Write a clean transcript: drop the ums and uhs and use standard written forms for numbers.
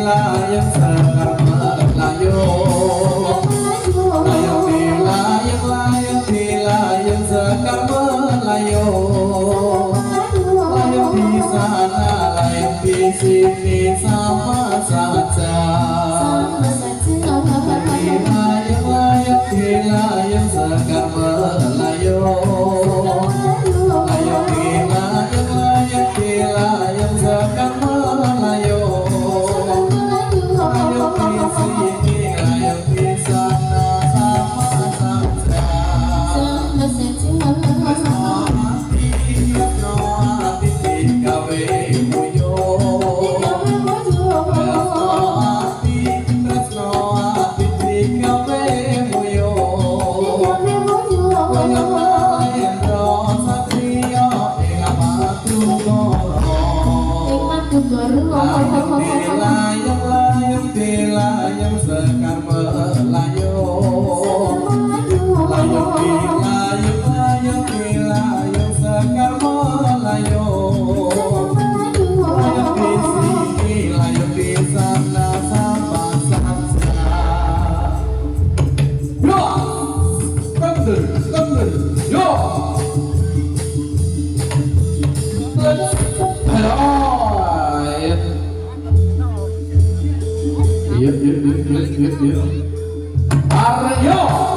layang sekar melayu layang sekar melayu layang di sana layang di sini sama saja layang sekar melayu layang sekar melayu layang di sini layang di sana sama saja layang sekar melayu layang sekar melayu layang di sini layang di sana sama saja yo kembali yo halo Aryo